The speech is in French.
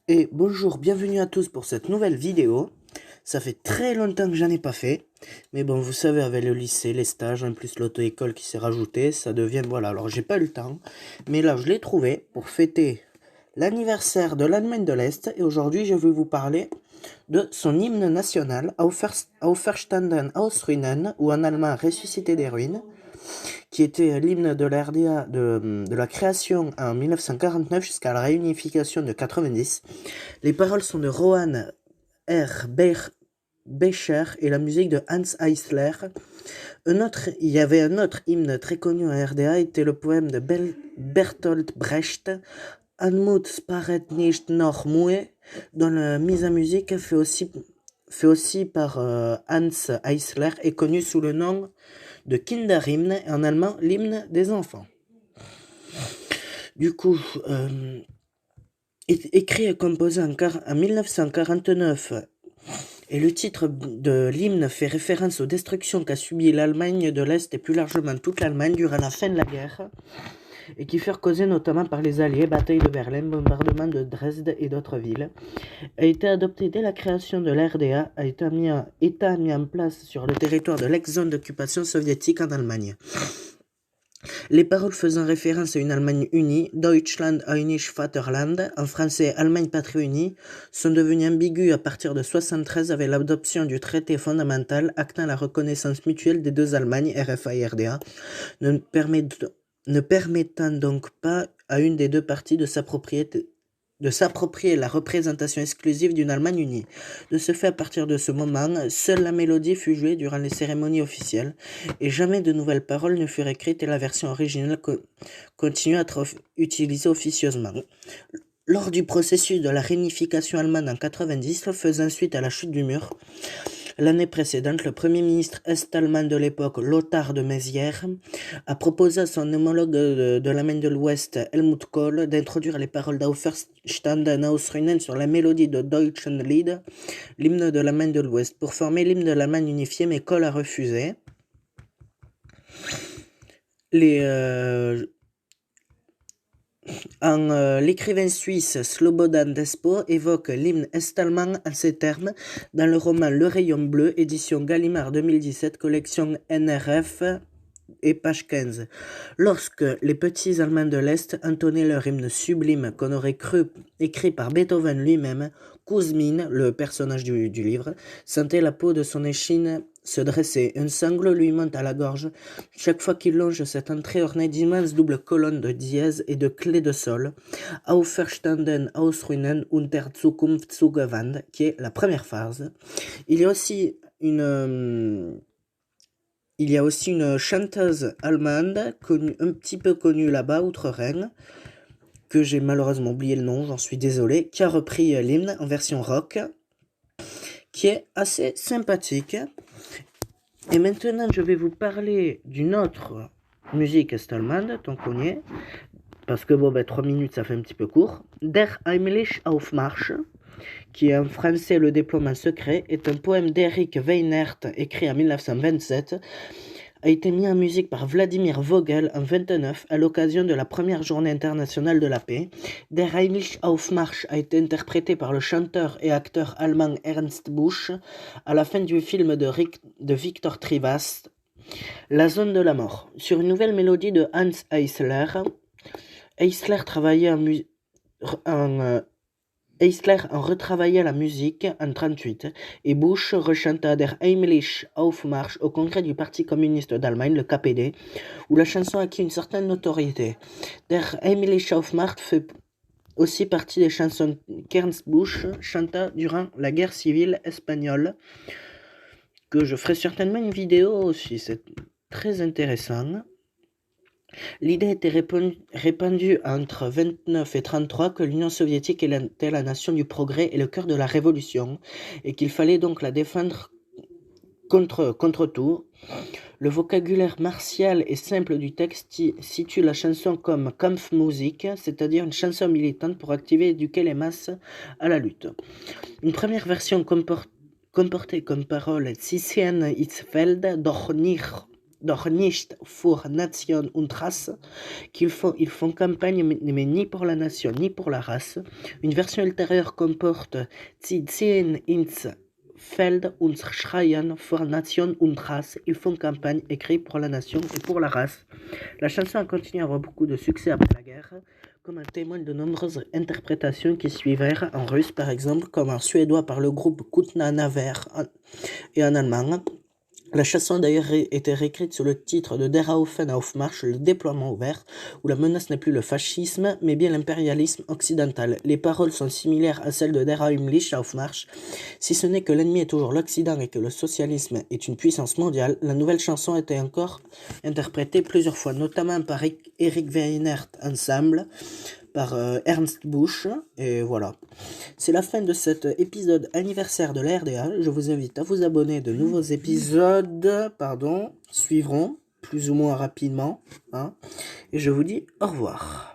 Et bonjour, bienvenue à tous pour cette nouvelle vidéo. Ça fait très longtemps que j'en ai pas fait, mais bon, vous savez, avec le lycée, les stages, en plus l'auto-école qui s'est rajouté, ça devient, voilà, alors j'ai pas eu le temps, mais là je l'ai trouvé pour fêter l'anniversaire de l'Allemagne de l'Est, et aujourd'hui je vais vous parler de son hymne national, Auferstanden aus Ruinen, ou en allemand Ressuscité des ruines, qui était l'hymne de la RDA de la création en 1949 jusqu'à la réunification de 90. Les paroles sont de Rohan Becher et la musique de Hans Eisler. Il y avait un autre hymne très connu en RDA, était le poème de Bertolt Brecht, Anmut sparet nicht noch Mue, dont la mise en musique fait aussi par Hans Eisler est connu sous le nom de Kinderhymne, en allemand l'hymne des enfants. Du coup, écrit et composé en 1949, et le titre de l'hymne fait référence aux destructions qu'a subies l'Allemagne de l'Est et plus largement toute l'Allemagne durant la fin de la guerre, et qui furent causées notamment par les Alliés, bataille de Berlin, bombardement de Dresde et d'autres villes, a été adopté dès la création de l'RDA, a été mis en place sur le territoire de l'ex-zone d'occupation soviétique en Allemagne. Les paroles faisant référence à une Allemagne unie, Deutschland einig Vaterland, en français Allemagne patrie unie, sont devenues ambiguës à partir de 1973 avec l'adoption du traité fondamental actant la reconnaissance mutuelle des deux Allemagnes, RFA et RDA, ne permettant donc pas à une des deux parties de s'approprier la représentation exclusive d'une Allemagne unie. De ce fait, à partir de ce moment, seule la mélodie fut jouée durant les cérémonies officielles, et jamais de nouvelles paroles ne furent écrites et la version originale continue à être utilisée officieusement. Lors du processus de la réunification allemande en 1990, faisant suite à la chute du mur, l'année précédente, le premier ministre est-allemand de l'époque, Lothar de Maizière, a proposé à son homologue de l'Allemagne de l'Ouest, Helmut Kohl, d'introduire les paroles d'Auferstanden aus Ruinen sur la mélodie de Deutschen Lied, l'hymne de l'Allemagne de l'Ouest, pour former l'hymne de l'Allemagne unifiée, mais Kohl a refusé. L'écrivain suisse Slobodan Despo évoque l'hymne est-allemand en ces termes dans le roman Le Rayon Bleu, édition Gallimard 2017, collection NRF et page 15. Lorsque les petits Allemands de l'Est entonnaient leur hymne sublime qu'on aurait cru écrit par Beethoven lui-même, Kuzmin, le personnage du livre, sentait la peau de son échine se dresser. Un sanglot lui monte à la gorge chaque fois qu'il longe cette entrée ornée d'immenses doubles colonnes de dièse et de clés de sol, Auferstanden aus Ruinen und der Zukunft zugewandt, qui est la première phase. Il y a aussi une chanteuse allemande, un petit peu connue là-bas, outre-Rhin, que j'ai malheureusement oublié le nom, j'en suis désolé, qui a repris l'hymne en version rock, qui est assez sympathique. Et maintenant, je vais vous parler d'une autre musique est-allemande, tant qu'on y est, parce que 3 minutes, ça fait un petit peu court. Der Heimlich Aufmarsch, qui est en français Le déploiement secret, est un poème d'Erich Weinert écrit en 1927, a été mis en musique par Vladimir Vogel en 1929 à l'occasion de la première journée internationale de la paix. Der Heimlich Aufmarsch a été interprété par le chanteur et acteur allemand Ernst Busch à la fin du film de Victor Trivas, La zone de la mort, sur une nouvelle mélodie de Hans Eisler. Eisler en retravailla la musique en 1938 et Busch rechanta Der Heimlich Aufmarsch au congrès du Parti communiste d'Allemagne, le KPD, où la chanson acquit une certaine notoriété. Der Heimlich Aufmarsch fait aussi partie des chansons qu'Ernst Busch chanta durant la guerre civile espagnole, que je ferai certainement une vidéo aussi, c'est très intéressant. L'idée était répandue entre 1929 et 1933 que l'Union soviétique était la nation du progrès et le cœur de la révolution, et qu'il fallait donc la défendre contre tout. Le vocabulaire martial et simple du texte situe la chanson comme Kampfmusik, c'est-à-dire une chanson militante pour activer et éduquer les masses à la lutte. Une première version comportait comme parole « Sie sehen ins Feld, doch nicht doch nicht für Nation und Rasse, ils font campagne mais ni pour la nation ni pour la race. Une version ultérieure comporte Sie ziehen ins Feld und schreien für Nation und Race. Ils font campagne écrit pour la nation et pour la race. La chanson a continué à avoir beaucoup de succès après la guerre, comme en témoignent de nombreuses interprétations qui suivirent en russe par exemple, comme en suédois par le groupe Kutna Naver et en allemand. La chanson a d'ailleurs été réécrite sous le titre de Der Aufmarsch, le déploiement ouvert, où la menace n'est plus le fascisme, mais bien l'impérialisme occidental. Les paroles sont similaires à celles de Der Aufmarsch. Si ce n'est que l'ennemi est toujours l'Occident et que le socialisme est une puissance mondiale, la nouvelle chanson a été encore interprétée plusieurs fois, notamment par Eric Weinert Ensemble, par Ernst Busch, et voilà. C'est la fin de cet épisode anniversaire de la RDA. Je vous invite à vous abonner. De nouveaux épisodes suivront plus ou moins rapidement. Et je vous dis au revoir.